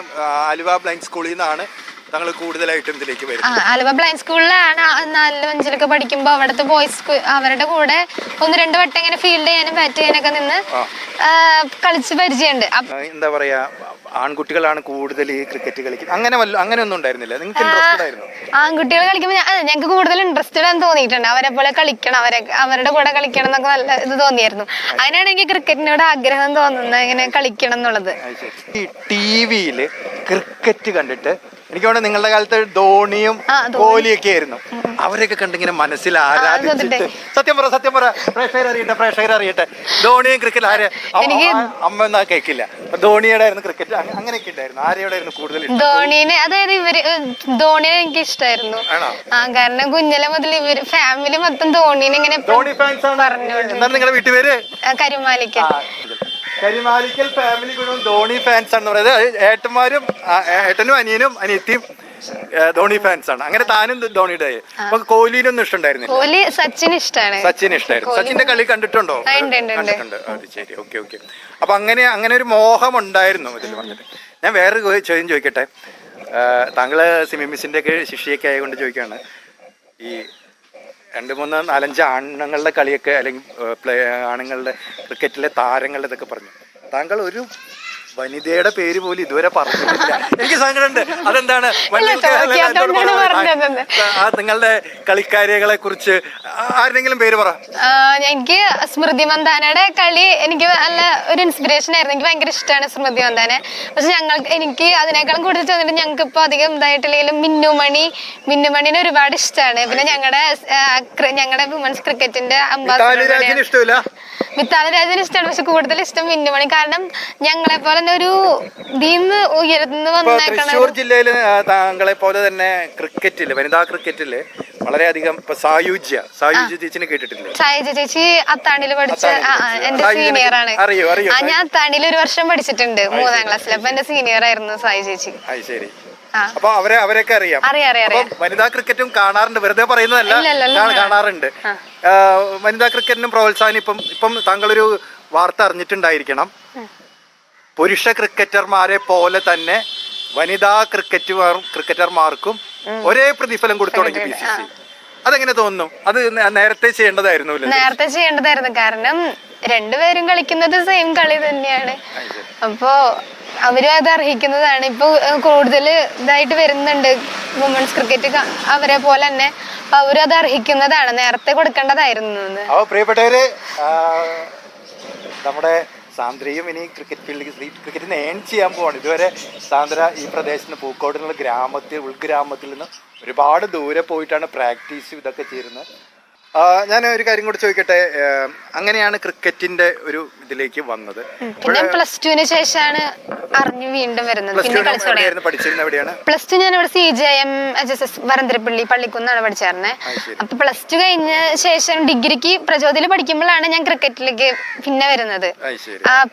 Aluva blind സ്കൂളിൽ നിന്നാണ് ഞങ്ങൾ കൂടുതലായിട്ടും ഇതിലേക്ക് വരുന്നത്. ആലുവ ബ്ലൈൻഡ് സ്കൂളിലാണ് 4ലും 5ലൊക്കെ പഠിക്കുമ്പോൾ അവിടുത്തെ ബോയ്സ് അവരുടെ കൂടെ 1-2 വട്ടം ഇങ്ങനെ ഫീൽഡ് ചെയ്യാനും ബാറ്റ് ചെയ്യാനൊക്കെ നിന്ന് കളിച്ച് പരിചയമുണ്ട്. എന്താ പറയാ, ആൺകുട്ടികളാണ് കൂടുതൽ ഈ ക്രിക്കറ്റ് കളിക്കുന്നത്, അങ്ങനെ ഒന്നും ഉണ്ടായിരുന്നില്ല? നിങ്ങൾക്ക് ഇൻട്രസ്റ്റഡ് ആയിരുന്നു? ആൺകുട്ടികൾ കളിക്കുമ്പോൾ ഞങ്ങൾക്ക് കൂടുതൽ ഇൻട്രസ്റ്റഡ് ആണെന്ന് തോന്നിയിട്ടുണ്ട്. അവരെ പോലെ കളിക്കണം, അവരുടെ കൂടെ കളിക്കണം എന്നൊക്കെ നല്ല ഇത് തോന്നിയായിരുന്നു. അതിനാണ് എനിക്ക് ക്രിക്കറ്റിനോട് ആഗ്രഹം തോന്നുന്നത്, ഇങ്ങനെ കളിക്കണം എന്നുള്ളത്. ഈ ടിവിയില് ക്രിക്കറ്റ് കണ്ടിട്ട് എനിക്ക് തോന്നുന്നു നിങ്ങളുടെ കാലത്ത് ധോണിയും കോഹ്ലിയൊക്കെ ആയിരുന്നു. അവരൊക്കെ കണ്ടിങ്ങനെ മനസ്സിൽ ആരാധിച്ചിട്ട് സത്യം പറ പ്രേക്ഷകർ അറിയട്ടെ ധോണിയും ക്രിക്കറ്റ് ആരെ അമ്മ എന്നാ കേൾക്കില്ല, ധോണിയുടെ ആയിരുന്നു ക്രിക്കറ്റ്, അങ്ങനെയൊക്കെ ഉണ്ടായിരുന്നു. ആരെയോടെ ആയിരുന്നു കൂടുതൽ? ധോണിനെ, അതായത് ധോണിനെ എനിക്ക് ഇഷ്ടമായിരുന്നു. കാരണം കുഞ്ഞിലെ മുതൽ ഫാമിലി മൊത്തം ധോണിനെ ഇങ്ങനെ ധോണി ഫാൻസ് ആണ്. എന്താണ് നിങ്ങളുടെ വീട്ടുപേര്? കരുമാലിക്കൽ. കരിമാലിക്കൽ ഫാമിലി മുഴുവൻ ധോണി ഫാൻസ് ആണെന്ന് പറയുന്നത്. ഏട്ടനും അനിയനും അനിയത്തിയും ധോണി ഫാൻസ് ആണ്. അങ്ങനെ താനും ധോണിയുടെ. അപ്പൊ കോഹ്ലിനൊന്നും ഇഷ്ടമുണ്ടായിരുന്നില്ല? കോഹ്ലി സച്ചിന് ഇഷ്ടമാണ്. സച്ചിന്റെ കളി കണ്ടിട്ടുണ്ടോ? കണ്ടിട്ടുണ്ട്. അത് ശരി, ഓക്കെ. അപ്പൊ അങ്ങനെ ഒരു മോഹം ഉണ്ടായിരുന്നു ഇതിൽ വന്നിട്ട്. ഞാൻ വേറൊരു ചോദ്യം ചോദിക്കട്ടെ. താങ്കള് സിമി മിസ്സിന്റെ ഒക്കെ ശിഷ്യയൊക്കെ ആയതുകൊണ്ട് ചോദിക്കുകയാണ്. ഈ 2, 3, 4, 5 ആണുങ്ങളുടെ കളിയൊക്കെ അല്ലെങ്കിൽ ആണുങ്ങളുടെ ക്രിക്കറ്റിലെ താരങ്ങളുടെ ഇതൊക്കെ പറഞ്ഞു. താങ്കൾ ഒരു വനിതയുടെ പേര് പോലും ഇതുവരെ പറഞ്ഞിട്ടില്ല. എനിക്ക് സങ്കടമുണ്ട്. അതെന്താണ്? നിങ്ങളുടെ കളിക്കാരികളെ കുറിച്ച് ആരുടെങ്കിലും പേര് പറ. എനിക്ക് സ്മൃതി മന്ദാനയുടെ കളി എനിക്ക് നല്ല ഒരു ഇൻസ്പിറേഷൻ ആയിരുന്നു. എനിക്ക് ഭയങ്കര ഇഷ്ടമാണ് സ്മൃതി മന്ദാനെ. പക്ഷെ എനിക്ക് അതിനേക്കാളും കൂടുതൽ തോന്നിട്ട് ഞങ്ങൾക്ക് ഇപ്പൊ അധികം ഇതായിട്ടില്ലെങ്കിലും മിന്നുമണിനെ ഒരുപാട് ഇഷ്ടമാണ്. പിന്നെ ഞങ്ങളുടെ വുമൻസ് ക്രിക്കറ്റിന്റെ അംബാസിഡർ മിത്താല രാജന് ഇഷ്ടമാണ്. പക്ഷെ കൂടുതൽ ഇഷ്ടം മിന്നുമണി. കാരണം ഞങ്ങളെ പോലെ ഒരു ഉയർന്നു വന്നേക്കണ തൃശ്ശൂർ ജില്ലയില് താങ്കളെ പോലെ തന്നെ ക്രിക്കറ്റില്, വനിതാ ക്രിക്കറ്റില് വളരെയധികം സായുജ്യ ചേച്ചിനെ കേട്ടിട്ടില്ലേ? സായുജ്യ ചേച്ചി അത്താണിയില് പഠിച്ച എന്റെ സീനിയർ ആണ്. ഞാൻ അത്താണിയിൽ 1 വർഷം പഠിച്ചിട്ടുണ്ട് 3ാം ക്ലാസ്സിൽ. അപ്പൊ എന്റെ സീനിയർ ആയിരുന്നു സായി ചേച്ചി. ശരി. അപ്പൊ അവരെയൊക്കെ അറിയാം. വനിതാ ക്രിക്കറ്റും കാണാറുണ്ട്, വെറുതെ പറയുന്നതല്ല, കാണാറുണ്ട്. വനിതാ ക്രിക്കറ്റിനും പ്രോത്സാഹനം ഇപ്പം താങ്കളൊരു വാർത്ത അറിഞ്ഞിട്ടുണ്ടായിരിക്കണം. പുരുഷ ക്രിക്കറ്റർമാരെ പോലെ തന്നെ വനിതാ ക്രിക്കറ്റർമാർക്കും ഒരേ പ്രതിഫലം കൊടുത്തു തുടങ്ങി BCCI. അതെങ്ങനെ തോന്നുന്നു? അത് നേരത്തെ ചെയ്യേണ്ടതായിരുന്നു. കാരണം രണ്ടുപേരും കളിക്കുന്നത് സെയിം കളി തന്നെയാണ്. അപ്പോ അവരും അത് അർഹിക്കുന്നതാണ്. ഇപ്പൊ കൂടുതൽ ഇതായിട്ട് വരുന്നുണ്ട് വുമൻസ് ക്രിക്കറ്റ് അവരെ പോലെ തന്നെ. അപ്പൊ അവരും അത് അർഹിക്കുന്നതാണ്, നേരത്തെ കൊടുക്കേണ്ടതായിരുന്നു. പ്രിയപ്പെട്ടവര്, നമ്മുടെ സാന്ദ്രയും ഇനി ക്രിക്കറ്റിന് ഏൺ ചെയ്യാൻ പോവാണ്. ഇതുവരെ സാന്ദ്ര ഈ പ്രദേശത്ത് പൂക്കോടിനുള്ള ഉൾഗ്രാമത്തിൽ നിന്ന് ഒരുപാട് ദൂരെ പോയിട്ടാണ് പ്രാക്ടീസ് ഇതൊക്കെ ചെയ്യുന്നത്. ഞാൻ ഒരു കാര്യം കൂടി ചോദിക്കട്ടെ. അങ്ങനെയാണ് ക്രിക്കറ്റിന്റെ ഒരു ഇതിലേക്ക് വന്നത്. പിന്നെ +2 ശേഷമാണ് അറിഞ്ഞു വീണ്ടും വരുന്നത്. +2 ഞാൻ ഇവിടെ CJM HSS വരന്തരപ്പള്ളി പള്ളിക്കുന്നാണ് പഠിച്ചായിരുന്നത്. അപ്പൊ +2 കഴിഞ്ഞ ശേഷം ഡിഗ്രിക്ക് പ്രചോദയിൽ പഠിക്കുമ്പോഴാണ് ഞാൻ ക്രിക്കറ്റിലേക്ക് പിന്നെ വരുന്നത്.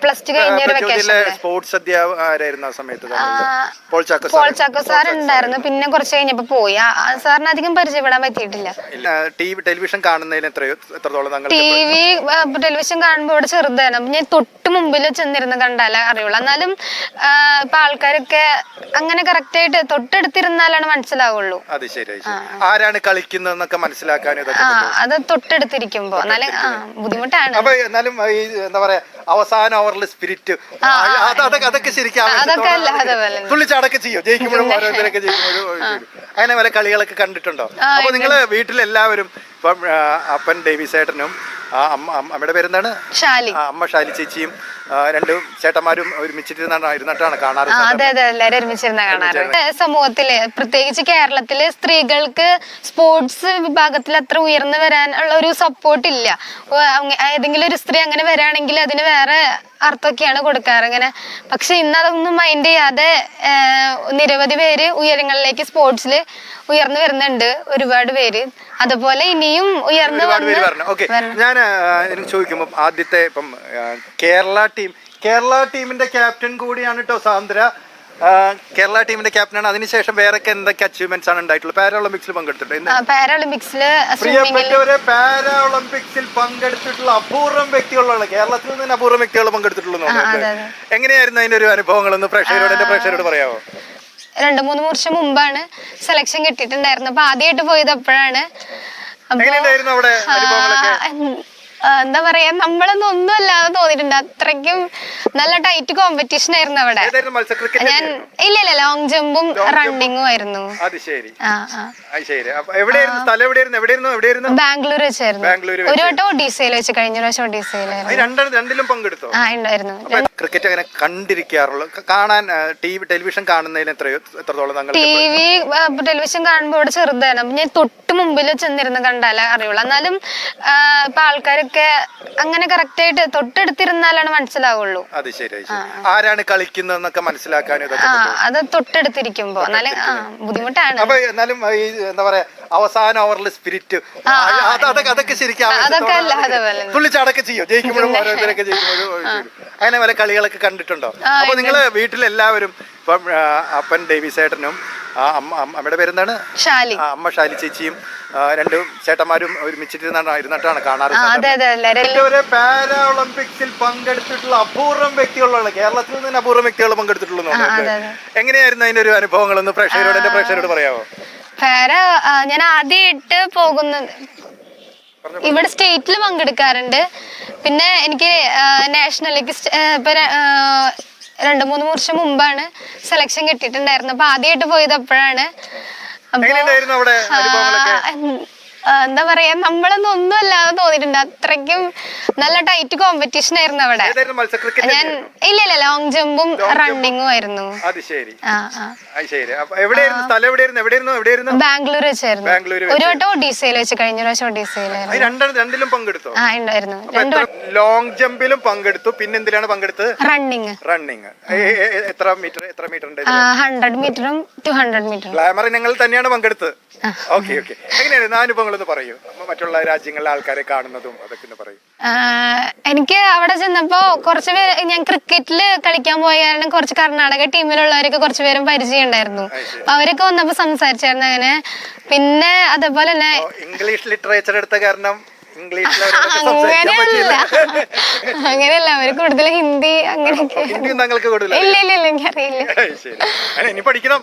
+2 കഴിഞ്ഞ ഒരു വെക്കേഷൻ പോൾ ചാക്കോ സാർ ഉണ്ടായിരുന്നു. പിന്നെ കുറച്ച് കഴിഞ്ഞപ്പോ പോയി. സാറിന് അധികം പരിചയപ്പെടാൻ പറ്റിയിട്ടില്ല. ടെലിവിഷൻ ടെലിവിഷൻ കാണുമ്പോൾ ഇവിടെ ചെറുതായിരുന്നു. ഞാൻ തൊട്ട് മുമ്പിൽ ചെന്നിരുന്ന് കണ്ടാലേ അറിയുള്ളൂ. എന്നാലും ഇപ്പൊ ആൾക്കാരൊക്കെ അങ്ങനെ കറക്റ്റ് ആയിട്ട് തൊട്ടടുത്തിരുന്നാലാണ് മനസ്സിലാവുള്ളൂ. ആരാണ് കളിക്കുന്നതെന്നൊക്കെ മനസ്സിലാക്കാൻ അത് തൊട്ടടുത്തിരിക്കുമ്പോ എന്നാലും ബുദ്ധിമുട്ടാണ്. എന്നാലും എന്താ പറയാ, അവസാന ഓവറിലെ സ്പിരിറ്റ് അതൊക്കെ ശരിക്കും തുള്ളിച്ചാടൊക്കെ ചെയ്യും. ജയിക്കുമ്പോഴും അങ്ങനെ പല കളികളൊക്കെ കണ്ടിട്ടുണ്ടോ? അപ്പൊ നിങ്ങള് വീട്ടിലെല്ലാവരും ഇപ്പം അപ്പൻ ഡേവിസ് ചേട്ടനും അമ്മയുടെ പേരെന്താണ്? അമ്മ ഷാലി ചേച്ചിയും 2 ചേട്ടന്മാരും ഇരുന്നിട്ടാണ് കാണാറ്. അതെ, എല്ലാവരും ഒരുമിച്ചിരുന്ന കാണാറ്. സമൂഹത്തില് പ്രത്യേകിച്ച് കേരളത്തില് സ്ത്രീകൾക്ക് സ്പോർട്സ് വിഭാഗത്തിൽ അത്ര ഉയർന്നു വരാനുള്ള ഒരു സപ്പോർട്ട് ഇല്ല. ഏതെങ്കിലും ഒരു സ്ത്രീ അങ്ങനെ വരാണെങ്കിൽ അതിന് വേറെ അർത്ഥമൊക്കെയാണ് കൊടുക്കാറ് ഇങ്ങനെ. പക്ഷെ ഇന്ന് അതൊന്നും മൈൻഡ് ചെയ്യാതെ നിരവധി പേര് ഉയരങ്ങളിലേക്ക് സ്പോർട്സിൽ ഉയർന്നു വരുന്നുണ്ട്, ഒരുപാട് പേര്. അതുപോലെ ഇനിയും ഉയർന്നു ഞാൻ ചോദിക്കുമ്പോൾ ആദ്യത്തെ ഇപ്പം കേരള ടീമിന്റെ ക്യാപ്റ്റൻ കൂടിയാണ് കേട്ടോ സാന്ദ്ര. കേരള ടീമിന്റെ ക്യാപ്റ്റനാണ്. അതിനുശേഷം വേറെ എന്തൊക്കെ അച്ചീവ്മെന്റ്സ് ആണ് ഉണ്ടായിട്ടുള്ളത്? പാരാഒളിമ്പിക്സിൽ പങ്കെടുത്തിട്ടുണ്ട്. പാരാഒളിമ്പിക്സില് പാരാഒളിമ്പിക്സിൽ പങ്കെടുത്തിട്ടുള്ള അപൂർവം വ്യക്തികളുള്ള, കേരളത്തിൽ നിന്ന് അപൂർവം വ്യക്തികൾ പങ്കെടുത്തിട്ടുള്ളൂ. എങ്ങനെയായിരുന്നു അതിന്റെ ഒരു അനുഭവങ്ങളൊന്ന് പ്രേക്ഷകരോട് പറയാമോ? 2-3 വർഷം മുമ്പാണ് സെലക്ഷൻ കിട്ടിയിട്ടുണ്ടായിരുന്നു. അപ്പൊ ആദ്യമായിട്ട് പോയത് അപ്പോഴാണ്. എന്താ പറയാ, നമ്മളൊന്നും ഒന്നും അല്ലാതെ തോന്നിയിട്ടുണ്ട്. അത്രയ്ക്കും നല്ല ടൈറ്റ് കോമ്പറ്റീഷൻ ആയിരുന്നു അവിടെ. ഞാൻ ഇല്ല ലോങ് ജമ്പും റണ്ണിങ്ങും ആയിരുന്നു. ബാംഗ്ലൂർ വെച്ചായിരുന്നു. ഒരു വട്ടം ഒഡീസയിൽ വെച്ച്, കഴിഞ്ഞ പ്രാവശ്യം ഒഡീസയിലായിരുന്നു. ഉണ്ടായിരുന്നു. ക്രിക്കറ്റ് അങ്ങനെ കണ്ടിരിക്കാറുള്ളൂ, കാണാൻ ടെലിവിഷൻ കാണുന്നതിന് എത്രത്തോളം? ടെലിവിഷൻ കാണുമ്പോൾ ഇവിടെ ചെറുതായിരുന്നു. അപ്പൊ ഞാൻ തൊട്ട് മുമ്പിൽ ചെന്നിരുന്ന് കണ്ടാലേ അറിയുള്ളൂ. എന്നാലും ഇപ്പൊ ആൾക്കാരൊക്കെ അങ്ങനെ കറക്റ്റ് ആയിട്ട് തൊട്ടടുത്തിരുന്നാലാണ് മനസ്സിലാവുള്ളൂ. ആരാണ് കളിക്കുന്നതെന്നൊക്കെ മനസ്സിലാക്കാൻ അത് തൊട്ടടുത്തിരിക്കുമ്പോ എന്നാലും ബുദ്ധിമുട്ടാണ്. എന്നാലും എന്താ പറയാ, അവസാന ഓവറിൽ സ്പിരിറ്റ് അതൊക്കെ ശരിക്കും തുള്ളിച്ചാടൊക്കെ ചെയ്യും, ജയിക്കുമ്പോഴും ഓരോരുത്തരൊക്കെ ജയിക്കുമ്പോഴും. അങ്ങനെ പല കളികളൊക്കെ കണ്ടിട്ടുണ്ടോ? അപ്പൊ നിങ്ങള് വീട്ടിലെല്ലാവരും, ഇപ്പം അപ്പൻ ഡേവിസ് ചേട്ടനും അമ്മയുടെ പേരെന്താണ്, അമ്മ ഷാലി ചേച്ചിയും 2 ചേട്ടന്മാരും ഒരുമിച്ചിരുന്നിട്ടാണ് കാണാറ്. പാരാഒളിമ്പിക്സിൽ പങ്കെടുത്തിട്ടുള്ള അപൂർവം വ്യക്തികളുള്ള, കേരളത്തിൽ നിന്ന് അപൂർവം വ്യക്തികൾ പങ്കെടുത്തിട്ടുള്ളൂ. എങ്ങനെയായിരുന്നു അതിന്റെ ഒരു അനുഭവങ്ങളൊന്ന് പ്രേക്ഷകരോട് പറയാമോ? ഞാൻ ആദ്യമായിട്ട് പോകുന്നത് ഇവിടെ സ്റ്റേറ്റിൽ പങ്കെടുക്കാറുണ്ട്. പിന്നെ എനിക്ക് നാഷണലിലേക്ക് ഇപ്പൊ 2-3 വർഷം മുമ്പാണ് സെലക്ഷൻ കിട്ടിയിട്ടുണ്ടായിരുന്നു. അപ്പൊ ആദ്യമായിട്ട് പോയത് അപ്പോഴാണ്. എന്താ പറയാ, നമ്മളൊന്നും ഒന്നും അല്ലാതെ തോന്നിയിട്ടുണ്ട്. അത്രയ്ക്കും നല്ല ടൈറ്റ് കോമ്പറ്റീഷൻ ആയിരുന്നു അവിടെ. ഞാൻ ഇല്ല ലോങ് ജമ്പും റണ്ണിങ്ങും ആയിരുന്നു. ബാംഗ്ലൂർ വെച്ചായിരുന്നു. ഒരു വട്ടം ഒഡീസയിൽ വെച്ച്, കഴിഞ്ഞ പ്രാവശ്യം ഒഡീസയിലായിരുന്നു. ഉണ്ടായിരുന്നു. ലോങ് ജമ്പിലും പങ്കെടുത്തു. പിന്നെ എന്തിലാണ് പങ്കെടുത്തത്? റണ്ണിങ്. എത്ര മീറ്റർ 100 മീറ്ററും 200 മീറ്ററും. ഗ്ലാമർ ഇനങ്ങളിൽ തന്നെയാണ് പങ്കെടുത്തത്. ഓക്കെ. എങ്ങനെയാണ് അനുഭവങ്ങളൊന്ന് പറയൂ, മറ്റുള്ള രാജ്യങ്ങളിലെ ആൾക്കാരെ കാണുന്നതും അതൊക്കെ പറയൂ. എനിക്ക് അവിടെ ചെന്നപ്പോ കുറച്ച് പേര്, ഞാൻ ക്രിക്കറ്റില് കളിക്കാൻ പോയ കാരണം കുറച്ച് കർണാടക ടീമിലുള്ളവരൊക്കെ കുറച്ച് പേരും പരിചയം ഉണ്ടായിരുന്നു. അവരൊക്കെ വന്നപ്പോ സംസാരിച്ചായിരുന്നു അങ്ങനെ. പിന്നെ അതേപോലെ തന്നെ ഇംഗ്ലീഷ് ലിറ്ററേച്ചർ എടുത്ത കാരണം അങ്ങനെയല്ല, അവര് കൂടുതൽ ഹിന്ദി അങ്ങനെയൊക്കെ. ഇല്ല എനിക്കറിയില്ല. ഇനി പഠിക്കണം.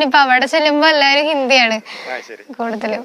ഇപ്പൊ അവിടെ ചെല്ലുമ്പോ എല്ലാവരും ഹിന്ദിയാണ് കൂടുതലും.